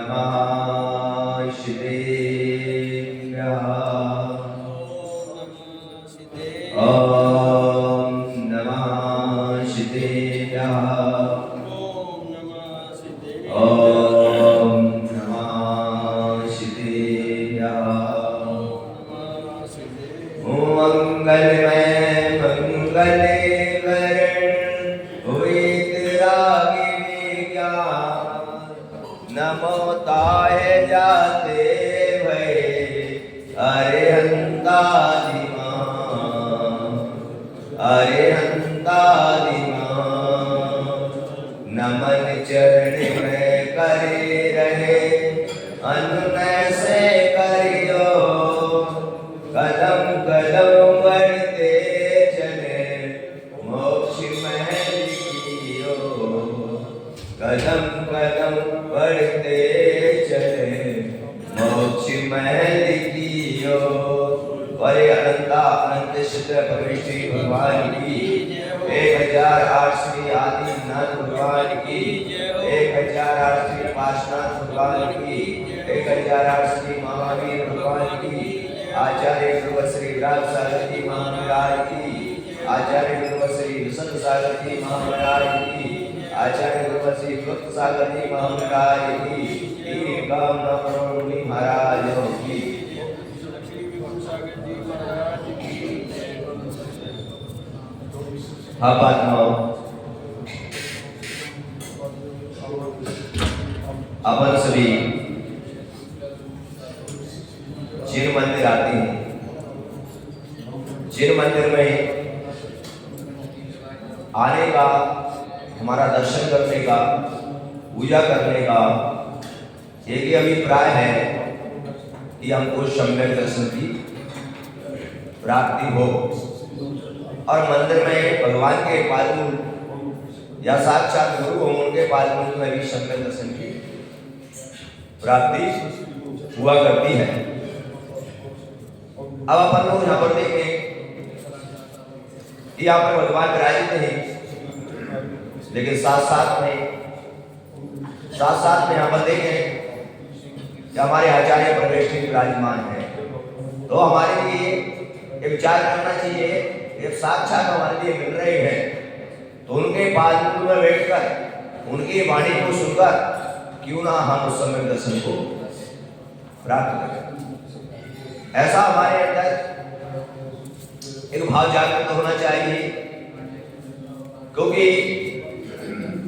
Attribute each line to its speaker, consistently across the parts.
Speaker 1: नमः शिवेभ्यः। ओम नमः शिवेभ्यः। ओम नमः शिवेभ्यः। मंगलमय मंगले नमो ताहे जाते भये अरिहंतादिमा अरिहंतादिमा। नमन चरण में करे रहे अनुनय से करियो कदम कदम बढ़ते चले मोक्ष महल कियो। कदम कदम बढ़ते चले मोक्ष महल कियो। वरे अनंता अनंत शुद्ध परमेश्वरी भगवान की 1008 श्री आदिनाथ भगवान की 1008 श्री पार्श्वनाथ भगवान की 1008 श्री महावीर भगवान की आचार्य गुरु श्री विराट सागर जी महाराज की आचार्य गुरु श्री विशुद्ध सागर जी महाराज की आचार्य गुरु श्री भक्त सागर जी महाराज की कामना प्रभु महाराज की। अपन सभी जिन मंदिर आते हैं, जिन मंदिर में आने का, हमारा दर्शन करने का, पूजा करने का एक ही अभिप्राय है कि हमको सम्यक दर्शन की प्राप्ति हो और मंदिर में भगवान के पालमूल या साक्षात गुरु हो उनके पालमूल में भी सम्यक दर्शन की प्राप्ति हुआ करती है। अब अपन लोग यहाँ पर देखें कि यहाँ पर भगवान विराजित हैं, लेकिन साथ साथ में यहाँ पर देखें कि हमारे आचार्य परमेश्वरी विराजमान है। तो हमारे लिए ये विचार करना चाहिए कि साक्षात हमारे लिए मिल रहे हैं तो उनके पालमूल में बैठकर उनकी वाणी को सुनकर क्यों ना हम उस समय दर्शन को प्राप्त करें। ऐसा हमारे अंदर एक भाव जागृत होना चाहिए, क्योंकि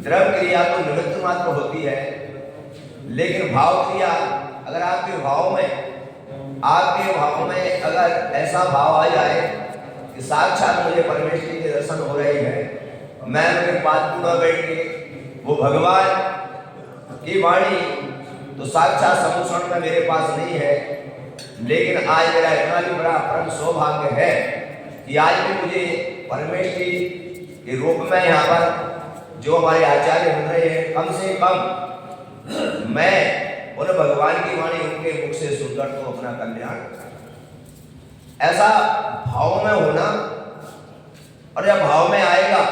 Speaker 1: द्रव्य क्रिया तो निमित्त मात्र होती है, लेकिन भाव क्रिया अगर आपके भाव में अगर ऐसा भाव आ जाए कि साक्षात मुझे परमेश्वर के दर्शन हो रहे हैं, मैं उनके पालमूल में बैठ के वो भगवान की वाणी तो साक्षात सम्मुखण में मेरे पास नहीं है, लेकिन आज मेरा इतना भी बड़ा परम सौभाग्य है कि आज भी मुझे परमेश्वरी के रूप में यहाँ पर जो हमारे आचार्य बन रहे हैं, कम से कम मैं उन भगवान की वाणी उनके मुख से सुनकर तो अपना कल्याण, ऐसा भाव में होना। और जब भाव में आएगा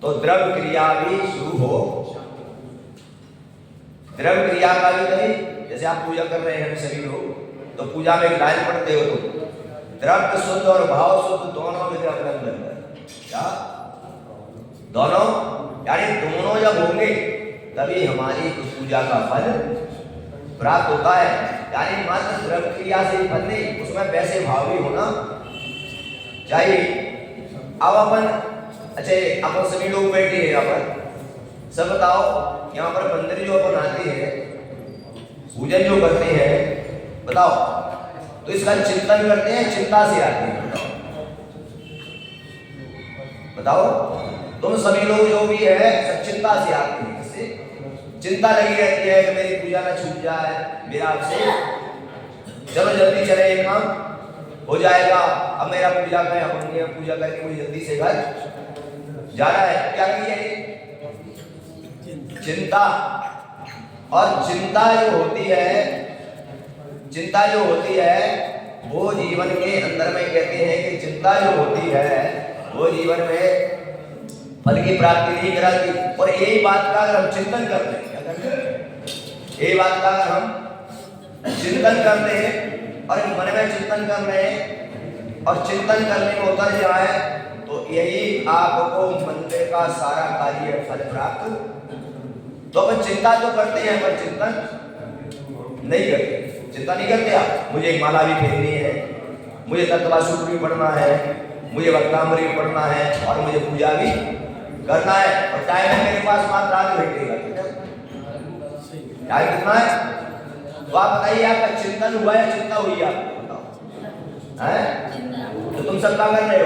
Speaker 1: तो द्रव्य क्रिया भी शुरू हो। द्रव्य क्रिया का भी कहीं, जैसे आप पूजा कर रहे हैं हम सभी लोग, तो पूजा में लाइन पढ़ते हो तो द्रव्य शुद्ध और भाव शुद्ध दोनों में द्रव्य लगता है। क्या दोनों? यानी दोनों जब होंगे तभी हमारी उस पूजा का फल प्राप्त होता है। यानी मात्र द्रव्य क्रिया से फल नहीं, उसमें वैसे भाव भी होना चाहिए। अब अपन अपन सभी लोग बैठे हैं यहाँ पर, सब बताओ यहाँ पर मंदिर जो अपन आते हैं, पूजन जो करते हैं, बताओ तो इसका चिंतन करते हैं, चिंता से आते हैं? बताओ तुम सभी लोग जो भी है सब चिंता से आते हैं। इससे चिंता लगी रहती है कि मेरी पूजा ना छूट जाए, मेरा आपसे चलो जल्दी चले, एक काम हो जाएगा, अब मेरा पूजा करके मुझे जल्दी से घर जाना है। क्या किए? चिंता। और चिंता जो होती है वो जीवन के अंदर में कहते हैं कि चिंता जो होती है वो जीवन में फल की प्राप्ति नहीं कराती। और यही बात का अगर हम चिंतन करते हैं, ये बात का अगर हम चिंतन करते हैं और मन में चिंतन कर रहे हैं और चिंतन करने में उतर जाए तो यही आपको मंदिर का सारा कार्य फल प्राप्त। तो अपन चिंता तो करते हैं पर चिंतन नहीं करते। चिंता नहीं करते आप, मुझे एक माला भी फेरनी है, मुझे तत्वा सूत्र भी पढ़ना है, मुझे वक्तामृत भी पढ़ना है और मुझे पूजा भी करना है और टाइम है मेरे पास मात्र आधे घंटे का। टाइम कितना है? तो आप बताइए आपका चिंतन हुआ या चिंता हुई? आप बताओ हैं? तो तुम सब क्या कर रहे हो?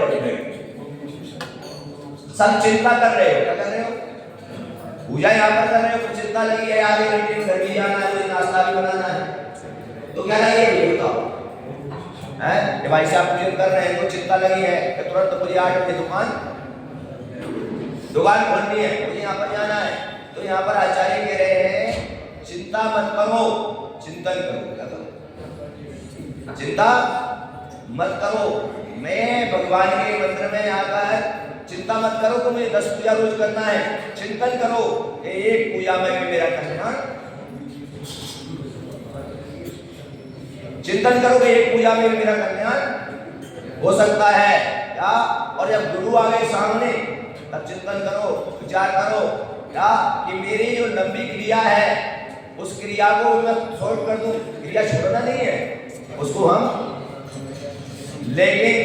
Speaker 1: सब चिंता कर रहे हो। क्या कर रहे हो? पूजा यहाँ पर कर रहे हो, तो चिंता लगी है आधे घंटे में घर भी जाना है, मुझे नाश्ता भी बनाना है, तो क्या लगी है? बताओ हैं? जब भाई साहब पूजन कर रहे हैं तो चिंता लगी है कि तुरंत तो मुझे 8 बजे दुकान खोलनी है, मुझे यहाँ पर जाना है। तो यहाँ पर आचार्य कह रहे हैं चिंता मत करो, चिंतन करो। क्या करो? चिंता मत करो। मैं भगवान के मंदिर में आकर चिंता मत करो कि मुझे 10 पूजा रोज करना है, चिंतन करो कि एक पूजा में भी मेरा कल्याण, चिंतन करो कि एक पूजा में भी मेरा कल्याण हो सकता है क्या। और जब गुरु आ गए सामने तब चिंतन करो, विचार करो क्या कि मेरी जो लंबी क्रिया है उस क्रिया को मैं छोड़ कर दूं। क्रिया छोड़ना नहीं है, उसको हम, लेकिन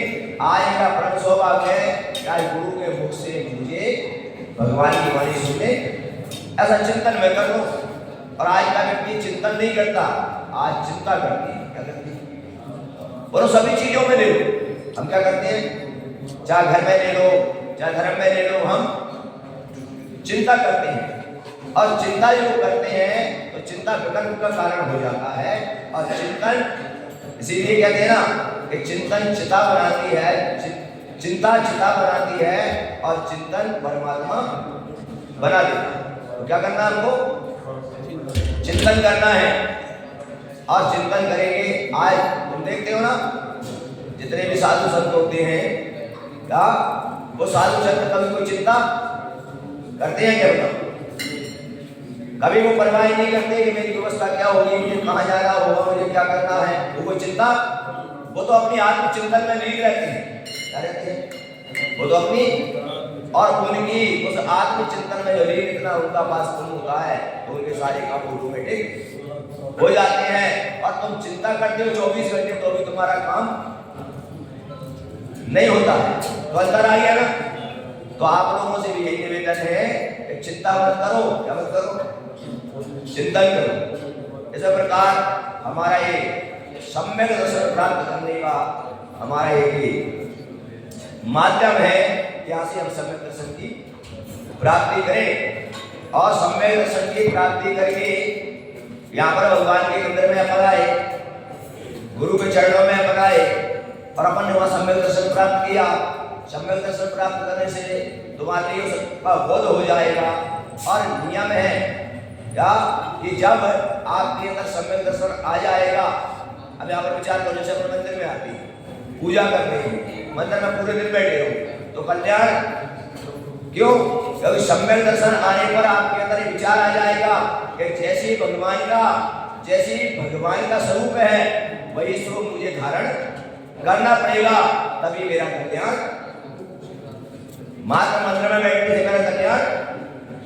Speaker 1: आज मेरा परम सौभाग्य है कि गुरु के मुख से मुझे भगवान की वाणी सुनने, ऐसा चिंतन मैं कर लूं। और आज का व्यक्ति चिंतन नहीं करता, आज चिंता करती है। क्या करती है? और सभी चीजों में ले लो, हम क्या करते हैं, चाहे घर में ले लो चाहे धर्म में ले लो, हम चिंता करते हैं। और चिंता जो करते हैं तो चिंता विकल्प का कारण हो जाता है। और चिंतन, इसीलिए कहते हैं ना कि चिंतन चिता बनाती है, चिंता चिता बनाती है और चिंतन परमात्मा बना देता है। तो क्या करना है हमको? चिंतन करना है और चिंतन करेंगे। आज तुम देखते हो ना जितने भी साधु संत होते हैं, क्या वो साधु संत कभी कोई चिंता करते हैं? क्या बताओ? कभी वो परवाह नहीं करते कि मेरी व्यवस्था क्या होगी, मुझे कहाँ जाना होगा, मुझे क्या करना है, वो कोई चिंता, वो तो अपनी आत्मचिंतन में लीन रहते हैं। क्या रहते हैं? वो तो अपनी, और उनकी उस आत्मचिंतन में जो लीन इतना उनका पास गुण होता है तो उनके सारे काम ऑटोमेटिक हो जाते हैं। और तुम चिंता करते हो 24 घंटे तो भी तुम्हारा काम नहीं होता है। तो अंदर आ गया ना। तो आप लोगों से भी यही निवेदन है कि चिंता मत करो। क्या मत करो? चिंतन करो। इस प्रकार हमारा ये सम्यक दर्शन प्राप्त करने का हमारा ये माध्यम है, यहाँ से हम सम्यक दर्शन की प्राप्ति करें। और सम्यक दर्शन की प्राप्ति करके यहाँ पर भगवान के मंदिर में अपन आए, गुरु के चरणों में अपन आए और अपन ने वहाँ सम्यक दर्शन प्राप्त किया। सम्यक दर्शन प्राप्त करने से तुम्हारे लिए सबका बोध हो जाएगा। और नियम है क्या कि जब आपके अंदर सम्यक दर्शन आ जाएगा, अब यहाँ पर विचार करो, जैसे अपने मंदिर में आती है, पूजा करते हैं, मंदिर में पूरे दिन बैठे हो तो कल्याण क्यों? क्योंकि सम्यक दर्शन आने पर आपके अंदर विचार आ जाएगा कि जैसे भगवान का स्वरूप है वही स्वरूप मुझे धारण करना पड़ेगा, तभी मेरा कल्याण, मात्र मंदिर में बैठने से मेरा कल्याण,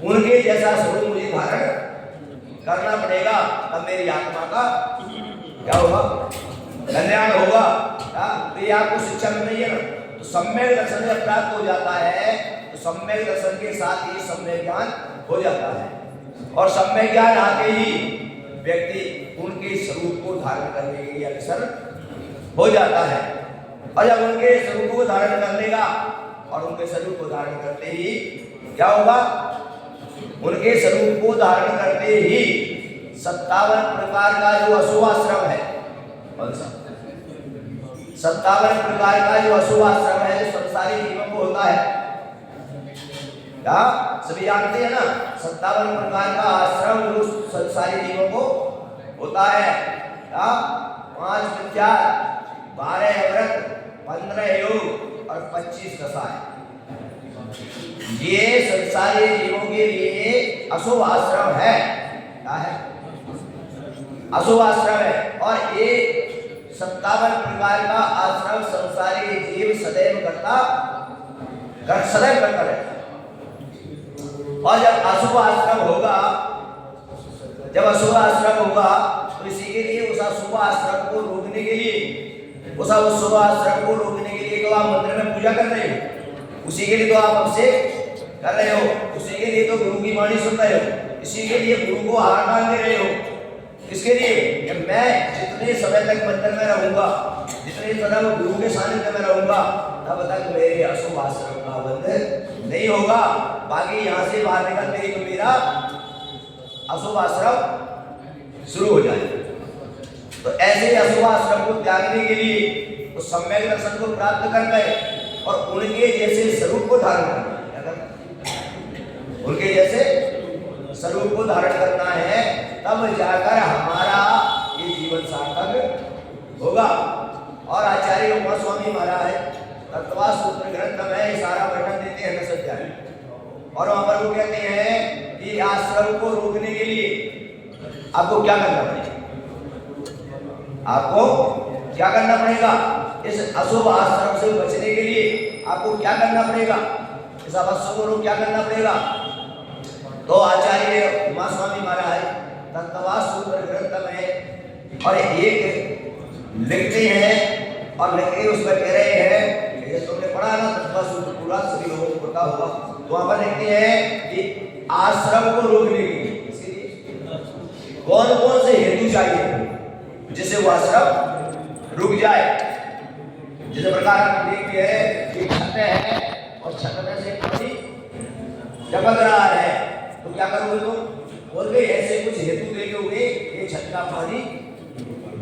Speaker 1: उनके जैसा स्वरूप मुझे धारण करना पड़ेगा, तब मेरी आत्मा का क्या होगा? कल्याण होगा। तो ये आपको शिक्षा मिल रही है ना। तो सम्यक दर्शन जब प्राप्त हो जाता है तो सम्यक दर्शन के साथ ही सम्यक ज्ञान हो जाता है। और सम्यक ज्ञान आते ही व्यक्ति उनके स्वरूप को धारण करने के लिए अग्रसर हो जाता है। और जब उनके स्वरूप को धारण कर लेगा और उनके स्वरूप को धारण करते ही क्या होगा? उनके स्वरूप को धारण करते ही 57 प्रकार का जो अशुभाश्रम है, 57 प्रकार का जो अशुभाश्रम है जो संसारी जीवन को होता है, क्या सभी जानते हैं ना? 57 प्रकार का आश्रम जो संसारी जीवों को होता है, क्या 5 विद्या, 12 व्रत, 15 योग और 25 दशाएं, ये संसारी जीवों के लिए अशुभ आश्रम है। क्या है? अशुभ आश्रम है। और ये 57 प्रकार का आश्रम संसारी जीव सदैव करता रहता। और जब अशुभ आश्रम होगा तो इसी के लिए उस अशुभ आश्रम को रोकने के लिए उस शुभ आश्रम को रोकने के लिए तो आप मंदिर में पूजा कर रहे हो, उसी के लिए तो आप हमसे कर रहे हो, उसी के लिए तो गुरु की वाणी सुन रहे हो, इसी के लिए गुरु को हार डाल दे रहे हो। इसके लिए कि मैं जितने समय तक मंदिर में रहूंगा, जितने समय मैं गुरु के सानिध्य में रहूंगा, तब तक मेरे अशुभ आश्रम का बंध नहीं होगा। बाकी यहाँ से बाहर निकलते ही तो मेरा अशुभ आश्रम शुरू हो जाएगा। तो ऐसे अशुभ आश्रम को त्यागने के लिए उस सम्यक दर्शन को प्राप्त कर गए और उनके जैसे स्वरूप को धारण करना है। उनके जैसे स्वरूप को धारण करना है, तब जाकर हमारा ये जीवन सार्थक होगा। और आचार्य उमा स्वामी महाराज तत्वा सूत्र ग्रंथ में सारा वर्णन देते हैं दस अध्याय। और वहां पर वो कहते हैं कि आश्रम को रोकने के लिए आपको क्या करना पड़ेगा? आपको क्या करना पड़ेगा? इस अशुभ आश्रम से बचने के लिए आपको क्या करना पड़ेगा? इस अशुभ को क्या करना पड़ेगा? तो आचार्य उमा स्वामी महाराज तत्वा सूत्र ग्रंथ में और एक लिखते हैं और लिख के उसमें कह रहे हैं कि तुमने पढ़ा ना तत्वा सूत्र पूरा सभी लोगों को पता होगा। तो वहां पर लिखते हैं कि आश्रम को रोकने के लिए कौन कौन से हेतु चाहिए जिससे वो आश्रम रुक जाए। जिस प्रकार हम देखते हैं कि छत है और छत में से पानी टपक रहा है, तो क्या करोगे तुम? बोल गए ऐसे कुछ हेतु देखे हुए ये छत का पानी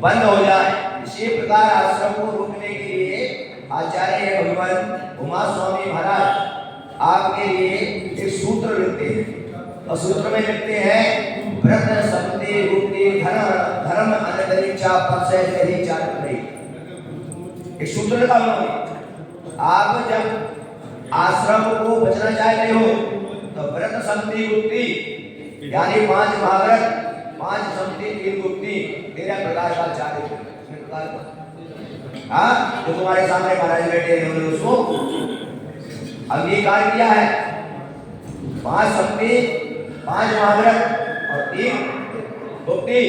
Speaker 1: बंद हो जाए। इसी प्रकार आश्रम को रोकने के लिए आचार्य भगवान उमा स्वामी महाराज आपके लिए एक सूत्र लिखते हैं और सूत्र में लिखते हैं व्रत संति गुप्ति धर्म अनदरीक्षा पक्षे यही चार नहीं। एक सूत्र लिखा उन्होंने। आप जब आश्रम को बचना चाहते हो तो व्रत संति गुप्ति यानी 5 महाव्रत 5 संति 3 गुप्ति 13 प्रकार का चार्य प्रकार का। हाँ, जो तुम्हारे सामने महाराज बैठे हैं उन्होंने उसको अंगीकार किया है। 5 संति 5 महाव्रत और 3 गुप्ति।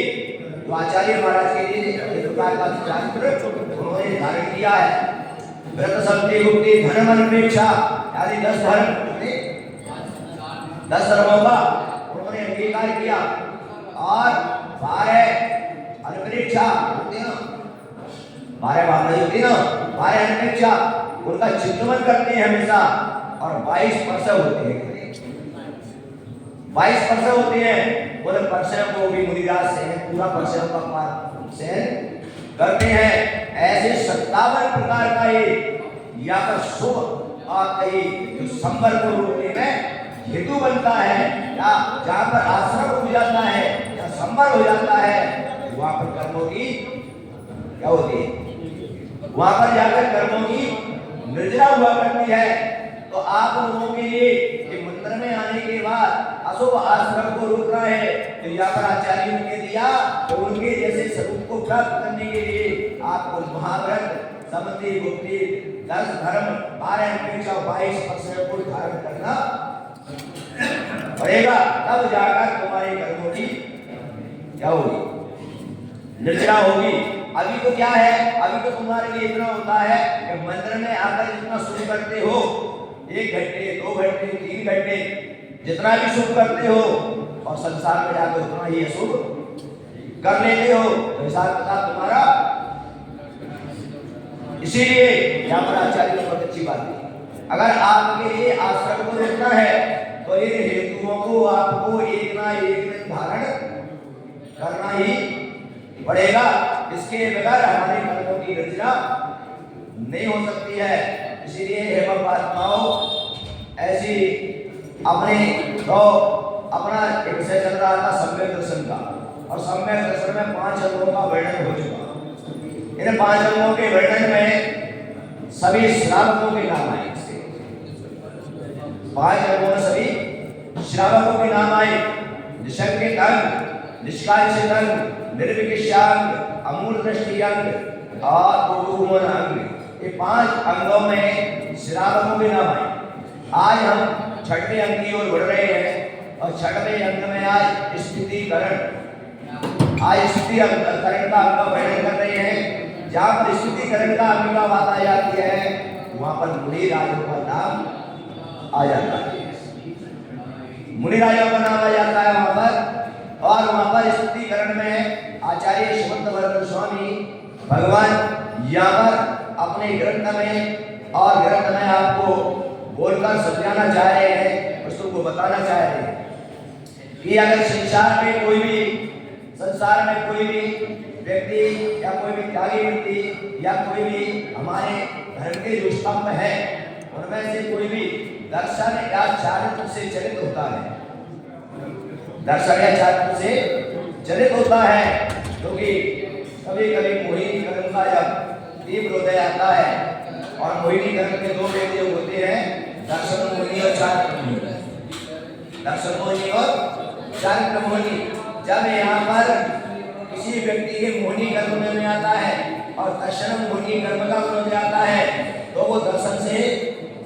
Speaker 1: तो आचार्य महाराज के लिए एक प्रकार का शास्त्र उन्होंने धारण किया है। व्रत संति गुप्ति धर्म अनपेक्षा यानी 10 धर्म 10 धर्मों का उन्होंने अंगीकार किया और 12 अनपेक्षा होते ना 12 भावना होती ना 12 अनपेक्षा उनका चिंतन करते हैं हमेशा। और 22 परसव होते हैं 22 परसव होते हैं। उन परसव को भी मुनिराज से पूरा परसव का पाठ से करते हैं। ऐसे 57 प्रकार का ये या तो शुभ और कई जो संबर को रोकने में हेतु बनता है या जहाँ पर आश्रम हो जाता है या संबर हो जाता है वहां पर कर्मों की क्या होती है? वहां पर जाकर कर्मों की निर्जरा हुआ करती है। तो आप लोगों के लिए कि मंदिर में आने के बाद अशुभ आश्रम को रोकना है तो यहाँ पर आचार्यों ने दिया तो उनके जैसे स्वरूप को प्राप्त करने के लिए आपको महाव्रत समति गुप्ति 10 धर्म 12 अनपेक्षा 22 परसव को धारण करना पड़ेगा। तब जाकर तुम्हारे कर्मों की क्या होगी? निर्जरा होगी। अभी तो क्या है? अभी तो तुम्हारे लिए इतना होता है कि मंदिर में आकर जितना शुभ करते हो 1 घंटे 2 घंटे 3 घंटे जितना भी शुभ करते हो और संसार में जाकर उतना ही अशुभ कर लेते हो। हिसाब किताब तुम्हारा। इसीलिए यहाँ पर आचार्य की बहुत अच्छी बात है। अगर आपके लिए आश्रम को रोकना है तो इन हेतुओं को आपको एक ना एक दिन धारण करना ही पड़ेगा। इसके बगैर हमारे कर्मों की रचना नहीं हो सकती है। इसीलिए हे महात्माओं ऐसी अपने तो अपना एक विषय चल रहा था सम्यक दर्शन का और सम्यक दर्शन में 5 अंगों का वर्णन हो चुका। इन 5 अंगों के वर्णन में सभी श्रावकों के नाम आए। 5 अंगों में सभी श्रावकों के नाम आए। निषंगित अंग निष्कासित अंग, निर्विकिष्यांग, अमूल दृष्टि अंग और बहुमन अंग, ये 5 अंगों में श्रावकों के नाम है। आज हम 6वें अंग की ओर बढ़ रहे हैं और 6वें अंग में आज स्थितिकरण, आज स्थितिकरण का अंग वर्णन कर रहे हैं। जहाँ पर स्थितिकरण का अंग का बात आ जाती है वहाँ पर मुनि राजों का नाम आ जाता है, मुनि राजों का नाम आ जाता है वहाँ पर। और वहाँ पर स्थितिकरण में आचार्य श्रीमंत वर्धन स्वामी भगवान यहाँ पर अपने ग्रंथ में आपको बोलकर समझाना चाह रहे हैं, उसको बताना चाह रहे हैं कि अगर संसार में कोई भी व्यक्ति या कोई भी त्यागी व्यक्ति या कोई भी हमारे धर्म के जो स्तंभ है उनमें से कोई भी दर्शन या चारित्र से चलित होता है, दर्शन या चारित्र से चलित होता है, क्योंकि कभी कभी मोहिनी कर्म का जब तीव्र हृदय आता है और मोहिनी कर्म के 2 व्यक्ति होते हैं, दर्शन मोहिनी और चारित्र मोहिनी, दर्शन मोहिनी और चारित्र मोहिनी। जब यहाँ पर किसी व्यक्ति के मोहिनी कर्म में आता है और दर्शन मोहिनी कर्म का में आता है तो वो दर्शन से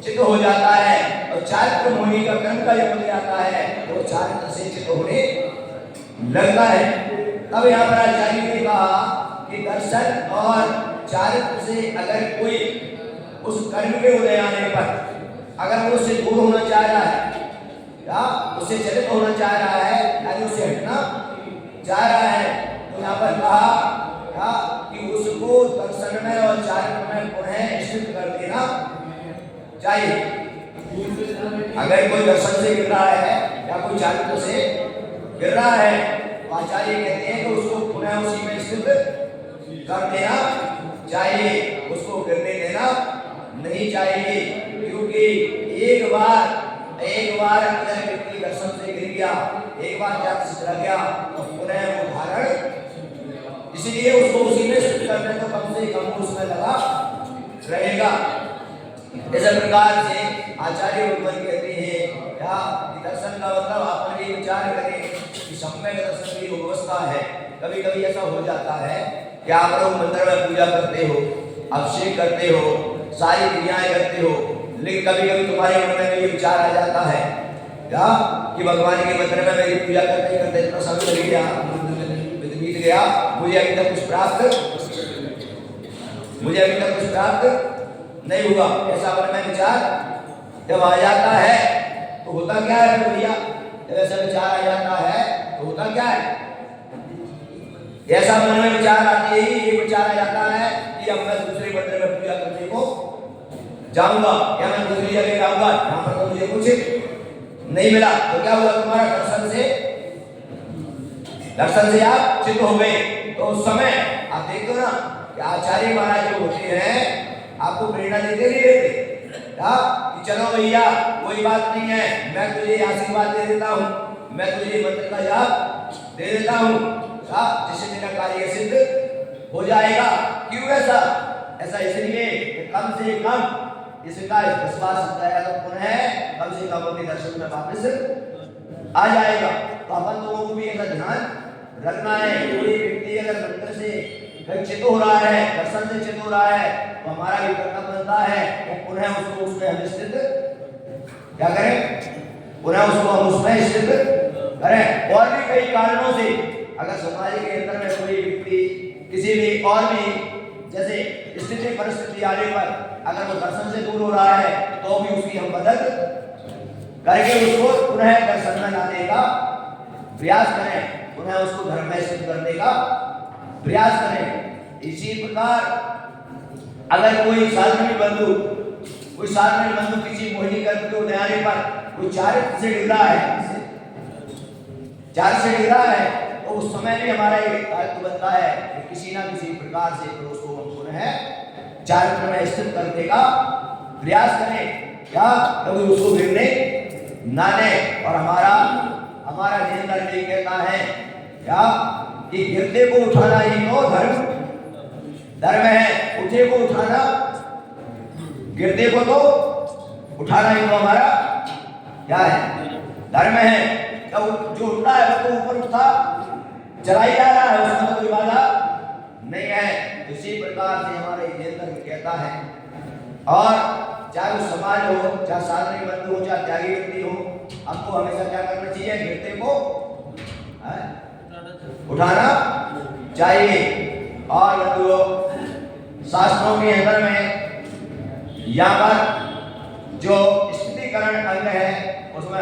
Speaker 1: चित्त हो जाता है, और चारित्र मोहिनी का कर्म का जब में आता है तो वो चारित्र से चित्त होने लगता है। अब यहाँ पर आचार्य ने कहा कि दर्शन और चारित्र से अगर कोई उस कर्म के उदय आने पर अगर वो उससे दूर होना चाह रहा है या उससे चलित होना चाह रहा है यानी उससे हटना चाह रहा है, तो यहाँ पर कहा कि उसको दर्शन में और चारित्र में पुनः स्थित कर देना चाहिए। अगर कोई दर्शन से गिर रहा है या कोई चारित्र से गिर रहा है तो आचार्य कहते हैं कि उसको पुनः उसी में स्थित कर देना चाहिए, उसको गिरने देना नहीं चाहिए, क्योंकि एक बार अगर व्यक्ति दर्शन से गिर गया, एक बार जब चला गया तो पुनः उदाहरण, इसलिए उसको उसी में स्थित करने तो कम से कम उसमें लगा रहेगा। इस प्रकार से आचार्य भगवान कहते हैं क्या दर्शन का मतलब अपन ये विचार करें कि सम्यक दर्शन की व्यवस्था है। कभी कभी ऐसा हो जाता है कि आप लोग मंदिर में पूजा करते हो, अभिषेक करते हो, सारी क्रियाएं करते हो, लेकिन कभी कभी तुम्हारे मन में ये विचार आ जाता है क्या कि भगवान के मंदिर में मेरी पूजा करते करते इतना समय लग गया, बीत गया, मुझे अभी तक कुछ प्राप्त नहीं हुआ। ऐसा मन में विचार जब आ जाता है तो होता क्या है भैया, जब ऐसा विचार आ जाता है तो होता क्या है, ऐसा मन में विचार आते ही ये विचार आ जाता है कि अब मैं दूसरे मंदिर में पूजा करने को जाऊंगा या मैं दूसरी जगह जाऊंगा, यहाँ पर तो मुझे कुछ नहीं मिला। तो क्या हुआ, तुम्हारा दर्शन से आप चित्त हो गए। तो उस समय आप देखो ना कि आचार्य महाराज जो होते हैं आपको प्रेरणा देते नहीं देते कि चलो भैया कोई बात नहीं है, मैं तुझे आशीर्वाद दे देता हूँ, मैं तुझे मंत्र का जाप दे देता हूँ जिससे तेरा कार्य सिद्ध हो जाएगा। क्यों ऐसा इसलिए कम से कम इसका विश्वास होता है तो पुनः कम से कम अपने दर्शन में वापस आ जाएगा। तो अपन लोगों को भी ऐसा ध्यान रखना है। कोई व्यक्ति अगर मंत्र से चित्त हो रहा है, दर्शन से चित्त हो रहा है तो हमारा भी कर्तव्य बनता है कि पुनः उसको उसमें हम स्थित क्या करें, पुनः उसको हम उसमें स्थित करें। और भी कई कारणों से अगर समाज के अंदर में कोई व्यक्ति किसी भी और भी जैसे स्थिति परिस्थिति आने पर अगर वो दर्शन से दूर हो रहा है तो भी उसकी हम मदद करके उसको पुनः दर्शन में लाने का प्रयास करें, पुनः उसको धर्म में स्थित करने का प्रयास करें। इसी प्रकार अगर कोई साधवी बंधु किसी मोहिनी कर्म के उदयाने पर कोई चारित्र से गिर रहा है तो उस समय भी हमारा एक दायित्व बनता है कि किसी ना किसी प्रकार से तो उसको हम पुनः चारित्र में स्थित करने का प्रयास करें, क्या कभी उसको गिरने ना दें। और हमारा जैन धर्म ये कहता है क्या कि गिरते को उठाना ही तो धर्म है, उठे को उठाना, गिरते को तो उठाना ही तो हमारा क्या है, धर्म है। तो जो उठता है वो तो ऊपर उठता चलाई जा रहा है, उसमें कोई बाधा नहीं है। इसी प्रकार से हमारे ये धर्म कहता है, और चाहे वो समाज हो, चाहे साधु बंधु हो, चाहे त्यागी व्यक्ति हो, हमको हमेशा क्या करना चाहिए? गिरते को उठाना चाहिए। और बंधुओं, शास्त्रों के अंदर में यहाँ पर जो स्थितिकरण अंग है उसमें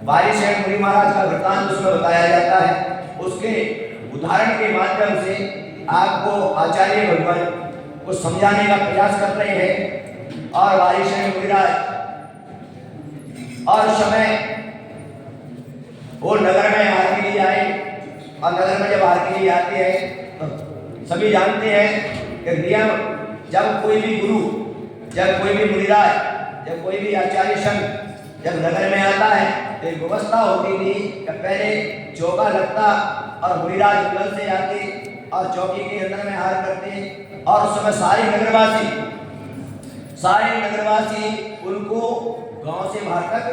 Speaker 1: वारिशेन मुनि महाराज का वृत्तांत उसमें बताया जाता है। उसके उदाहरण के माध्यम से आपको आचार्य भगवान को समझाने का प्रयास कर रहे हैं। और वारिशेन मुनिराज और समय वो नगर में आरती के लिए आए, और नगर में जब आरती के लिए आते हैं तो सभी जानते हैं कि नियम, जब कोई भी गुरु, जब कोई भी मुनिराज, जब कोई भी आचार्य संघ जब नगर में आता है तो एक व्यवस्था होती थी कि पहले चौका लगता और मुनिराज उगल से आते और चौकी के अंदर में हार करते, और उस समय सारे नगरवासी उनको गांव से बाहर तक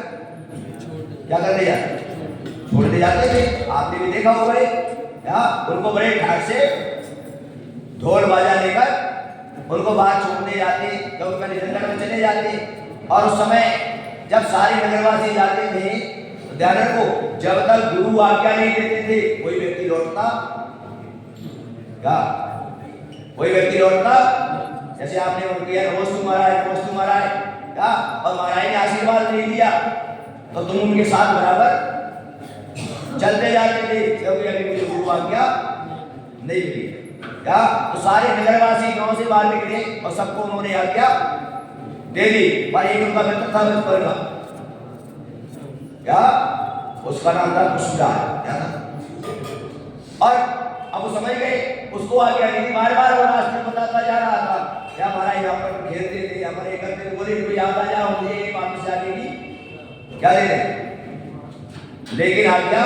Speaker 1: क्या करते जाते? छोड़ दे जाते थे। आपने भी देखा होगा, या उनको बड़े ठाट से ढोल बाजा लेकर उनको बाहर छोड़ दे जाते, क्योंकि पहले जंगल में चले जाते। और उस समय जब सारे नगरवासी जाते थे तो ध्यान रखो, जब तक गुरु आज्ञा नहीं देते थे कोई व्यक्ति लौटता क्या? कोई व्यक्ति लौटता? जैसे आपने किया नमस्तु महाराज क्या, और महाराज ने आशीर्वाद नहीं दिया तो तुम उनके साथ बराबर चलते जाते थे, क्योंकि अभी मुझे गुरु आज्ञा नहीं मिली क्या। तो सारे नगरवासी गांव से बाहर निकले और सबको उन्होंने आज्ञा दे दी, पर एक उनका मित्र था मित्र का क्या, उसका नाम था कुशुदार क्या था। और अब वो समझ गए, उसको आज्ञा दी थी। बार बार वो रास्ते बताता जा रहा था क्या, महाराज यहाँ पर घेरते थे, हमारे करते थे, बोले कोई याद आ जाओ मुझे वापस जाने की क्या दे रहे, लेकिन आज्ञा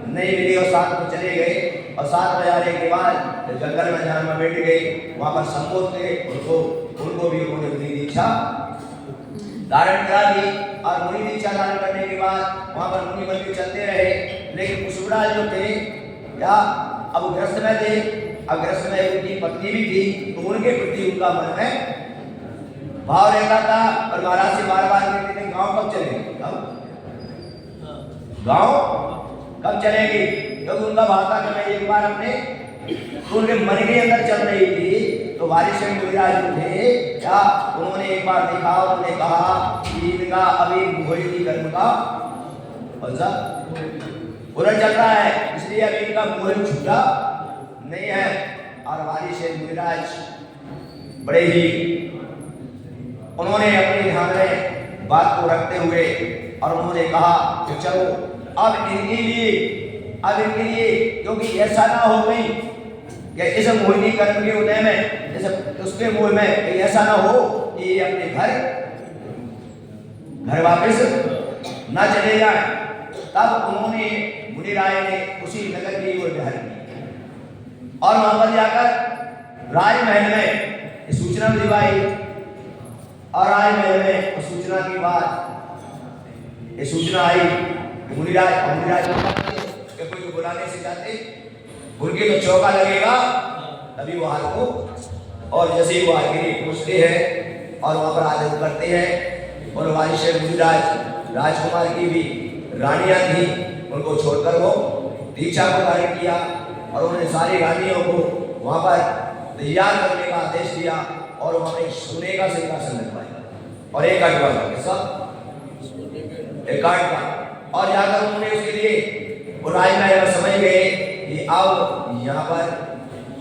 Speaker 1: नहीं मिली और साथ में चले गए। और 7 बजे के बाद जंगल में ध्यान में बैठ गए, वहां पर संबोध थे उनको भी उन्होंने अपनी दीक्षा धारण करा दी। और मुनि दीक्षा धारण करने के बाद वहां पर मुनि बन के चलते रहे। लेकिन कुशुमराज जो थे क्या, अब ग्रस्त में थे, अब ग्रस्त में उनकी पत्नी भी थी, तो उनके प्रति उनका मन में भाव रहता था। और महाराज से बार बार कहते थे गाँव कब चलेंगे, गाँव कब चलेंगे, क्योंकि उनका भाव था कि मैं एक बार अपने उनके मन के अंदर चल रही थी। तो वारिशेन मुनिराज थे क्या, उन्होंने एक बार देखा, उन्होंने कहा कि इनका अभी मोहिनी कर्म का उधर चल रहा है, इसलिए अभी इनका मोह छूटा नहीं है। और वारिशेन मुनिराज बड़े ही उन्होंने अपने ध्यान में बात को रखते हुए और उन्होंने कहा कि चलो अब इनके लिए क्योंकि ऐसा ना हो गई कि इस मोहिनी कर्म के उदय में, जैसे उसके मोह में ऐसा ना हो कि ये अपने घर वापस ना चले जाए। तब उन्होंने मुनिराय ने उसी नगर की ओर विहार की और वहां पर जाकर राजमहल में सूचना दिलवाई। और राजमहल में उस सूचना के बाद ये सूचना आई मुनिराज कोई बुलाने से जाते, उनके तो चौका लगेगा तभी वो हाल को, और जैसे ही वो आगे पूछते हैं और वहां पर आदर करते हैं। और वारिशेन मुनिराज राजकुमार की भी रानियां थी, उनको छोड़कर वो दीक्षा को धारण किया और उन्होंने सारी रानियों को वहां पर तैयार करने का आदेश दिया और वहां एक सोने का सिंहासन लगवाया और एक काट का और जाकर उन्होंने उसके लिए वो राजमहल समझ गए कि अब यहाँ पर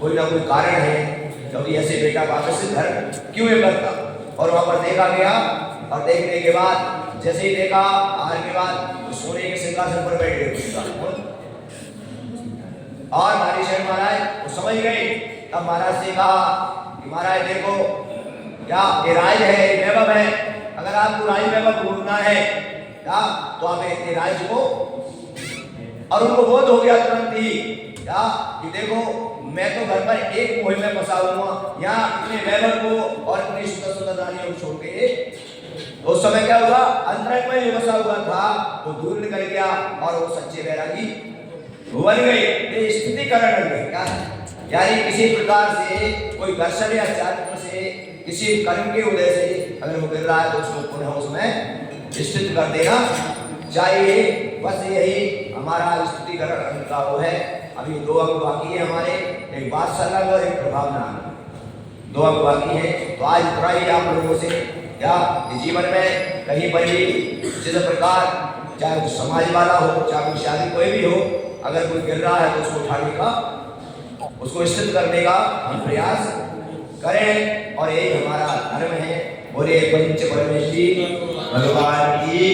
Speaker 1: कोई ना कोई कारण है, क्योंकि ऐसे बेटा वापस से घर क्यों है करता। और वहां पर देखा गया और देखने के बाद जैसे ही देखा आने के बाद सोने के सिंहासन पर बैठ गए और वारिशेन महाराज वो समझ गए। तब महाराज से कहा कि महाराज देखो क्या ये राज है, ये वैभव है, अगर आपको राज वैभव ढूंढना है क्या तो आप ये राज को, और उनको बोध हो गया तुरंत ही क्या कि देखो मैं तो घर पर एक मोह में फंसा हुआ, यहाँ अपने वैभव को और अपनी सुंदर सुंदर रानियों को छोड़ के तो उस समय क्या हुआ, अंतरंग में फंसा हुआ था वो दूर निकल गया और वो सच्चे वैरागी बन गई, ये स्तुतिकरण बन गई। क्या यानी किसी प्रकार से कोई दर्शन या चारित्र से किसी कर्म के उदय से अगर वो गिर रहा है तो उसको पुनः उसमें स्थित कर देना चाहिए। बस यही हमारा स्तुतिकरण का वो है। अभी 2 अंक बाकी है हमारे, एक बात सरल और एक प्रभावना, 2 अंक बाकी है। तो आज इतना ही आप लोगों से क्या जीवन में कहीं पर भी जिस प्रकार चाहे वो समाज वाला हो चाहे वो शादी कोई भी हो, अगर कोई गिर रहा है तो उसको उठाने का, उसको स्थित करने का हम प्रयास करें और यही हमारा धर्म है। बोले पंच परमेश्वरी भगवान की